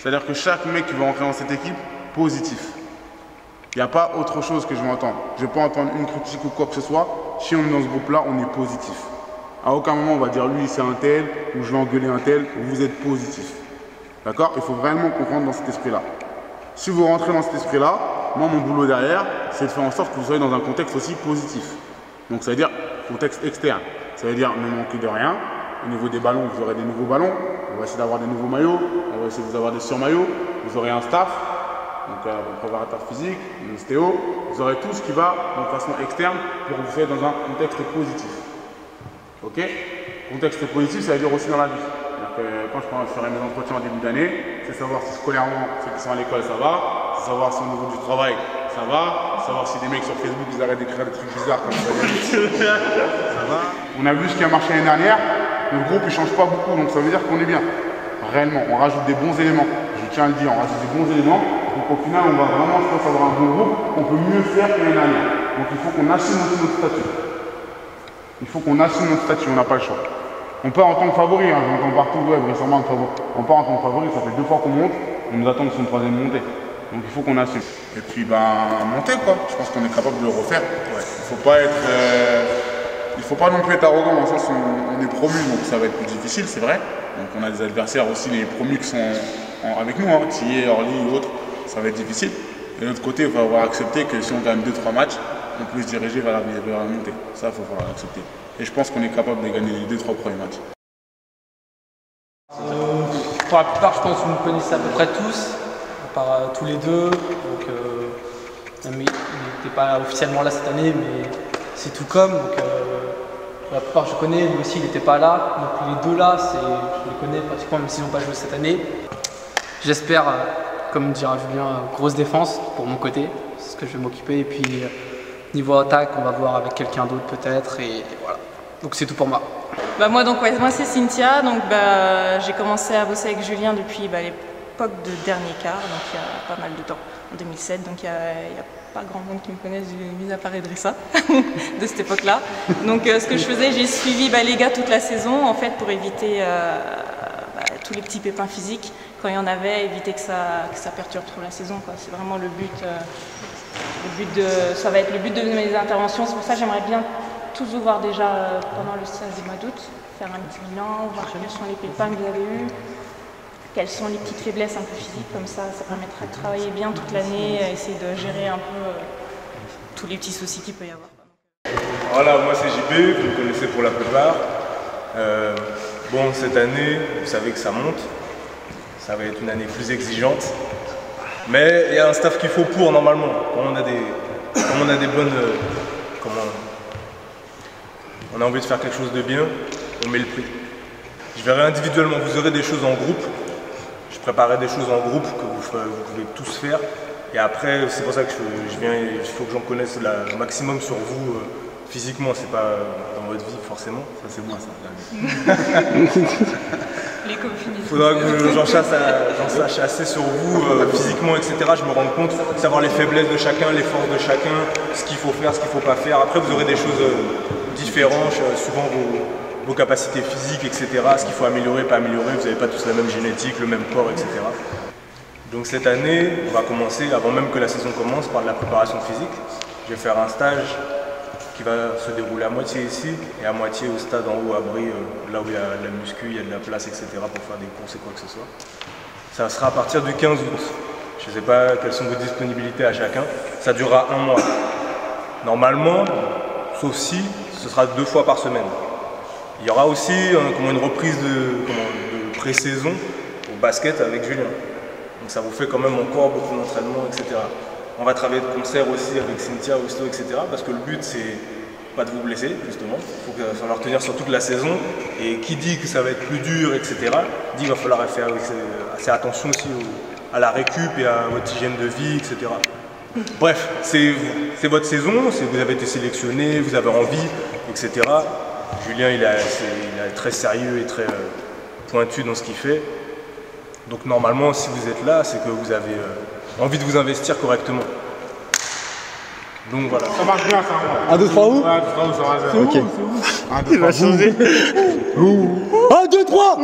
C'est-à-dire que chaque mec qui va entrer dans cette équipe, positif. Il n'y a pas autre chose que je vais entendre. Je ne vais pas entendre une critique ou quoi que ce soit. Si on est dans ce groupe-là, on est positif. À aucun moment, on va dire lui, c'est un tel, ou je vais engueuler un tel, vous êtes positif. D'accord? Il faut vraiment qu'on rentre dans cet esprit-là. Si vous rentrez dans cet esprit-là, moi, mon boulot derrière, c'est de faire en sorte que vous soyez dans un contexte aussi positif. Donc, ça veut dire contexte externe. Ça veut dire ne manquer de rien. Au niveau des ballons, vous aurez des nouveaux ballons. On va essayer d'avoir des nouveaux maillots. On va essayer de vous avoir des surmaillots. Vous aurez un staff, donc un préparateur physique, un ostéo. Vous aurez tout ce qui va de façon externe pour que vous soyez dans un contexte positif. Ok? Contexte positif, ça veut dire aussi dans la vie. Quand je ferai mes entretiens en début d'année, c'est savoir si scolairement, ceux qui sont à l'école, ça va. C'est savoir si au niveau du travail, ça va. Savoir si des mecs sur Facebook, ils arrêtent d'écrire des trucs bizarres comme ça. Ça va. On a vu ce qui a marché l'année dernière. Le groupe, il ne change pas beaucoup, donc ça veut dire qu'on est bien. Réellement, on rajoute des bons éléments. Je tiens à le dire, on rajoute des bons éléments. Donc au final, on va vraiment, je pense, avoir un bon groupe. On peut mieux faire que l'année dernière. Donc il faut qu'on assume aussi notre statut. Il faut qu'on assume notre statut, on n'a pas le choix. On part en tant que favori, hein, j'entends partout, ouais, récemment, on part en tant que favori, ça fait 2 fois qu'on monte, on nous attend sur une 3e montée. Donc il faut qu'on assume. Et puis, monter quoi, je pense qu'on est capable de le refaire. Ouais. Il faut pas non plus être arrogant dans le sens où on est promu, donc ça va être plus difficile, c'est vrai. Donc on a des adversaires aussi, les promus qui sont avec nous, hein, Thier, Orly ou autres, ça va être difficile. Et de l'autre côté, il va falloir accepter que si on gagne 2-3 matchs, on peut se diriger vers la montée. Ça, il faut falloir l'accepter. Et je pense qu'on est capable de gagner les 2-3 premiers matchs. Pour la plupart, je pense que vous me connaissez à peu près tous, à part tous les deux. Donc, il n'était pas officiellement là cette année, mais c'est tout comme. Donc, pour la plupart, je connais. Lui aussi, il n'était pas là. Donc, les deux là, je les connais pratiquement, même s'ils n'ont pas joué cette année. J'espère, comme dira Julien, grosse défense pour mon côté. C'est ce que je vais m'occuper. Et puis, niveau attaque, on va voir avec quelqu'un d'autre peut-être. Et voilà. Donc, c'est tout pour moi. Moi c'est Cynthia, donc j'ai commencé à bosser avec Julien depuis l'époque de dernier quart, donc il y a pas mal de temps, en 2007, donc il n'y a pas grand monde qui me connaisse, mis à part Idrissa, de cette époque-là. Donc ce que je faisais, j'ai suivi les gars toute la saison, en fait, pour éviter tous les petits pépins physiques, quand il y en avait, éviter que ça perturbe trop la saison, quoi. C'est vraiment le but, ça va être le but de mes interventions, c'est pour ça que j'aimerais bien tous vous voir déjà pendant le stage du mois d'août, faire un petit bilan, voir quels sont les pépins que vous avez eus, quelles sont les petites faiblesses un peu physiques, comme ça permettra de travailler bien toute l'année, essayer de gérer un peu tous les petits soucis qu'il peut y avoir. Voilà, moi c'est JB, vous me connaissez pour la plupart. Cette année, vous savez que ça monte, ça va être une année plus exigeante, mais il y a un staff qu'il faut pour normalement, quand on a des bonnes... on a envie de faire quelque chose de bien, on met le prix. Je verrai individuellement, vous aurez des choses en groupe. Je préparerai des choses en groupe que vous pouvez tous faire. Et après, c'est pour ça que je viens, il faut que j'en connaisse le maximum sur vous physiquement, c'est pas dans votre vie forcément. Ça c'est moi ça. Il faudra que j'en sache assez sur vous physiquement, etc. Je me rends compte, savoir les faiblesses de chacun, les forces de chacun, ce qu'il faut faire, ce qu'il ne faut pas faire. Après, vous aurez des choses différentes, suivant vos capacités physiques, etc. Ce qu'il faut améliorer, pas améliorer. Vous n'avez pas tous la même génétique, le même corps, etc. Donc cette année, on va commencer, avant même que la saison commence, par de la préparation physique. Je vais faire un stage qui va se dérouler à moitié ici et à moitié au stade en haut à Brie, là où il y a la muscu, il y a de la place, etc. pour faire des courses et quoi que ce soit. Ça sera à partir du 15 août. Je ne sais pas quelles sont vos disponibilités à chacun. Ça durera 1 mois. Normalement, sauf si, ce sera 2 fois par semaine. Il y aura aussi une reprise de pré-saison au basket avec Julien. Donc ça vous fait quand même encore beaucoup d'entraînement, etc. On va travailler de concert aussi avec Cynthia, Osto, etc. Parce que le but, c'est pas de vous blesser, justement. Il faut falloir tenir sur toute la saison. Et qui dit que ça va être plus dur, etc., dit qu'il va falloir faire assez attention aussi à la récup et à votre hygiène de vie, etc. Bref, c'est votre saison, vous avez été sélectionné, vous avez envie, etc. Julien, il est très sérieux et très pointu dans ce qu'il fait. Donc normalement, si vous êtes là, c'est que vous avez envie de vous investir correctement. Donc voilà. Ça marche bien ça. 1, 2, 3 où? 1, 2, 3 où ça va bien. Ok. 1, 2, 3 1, 2, 3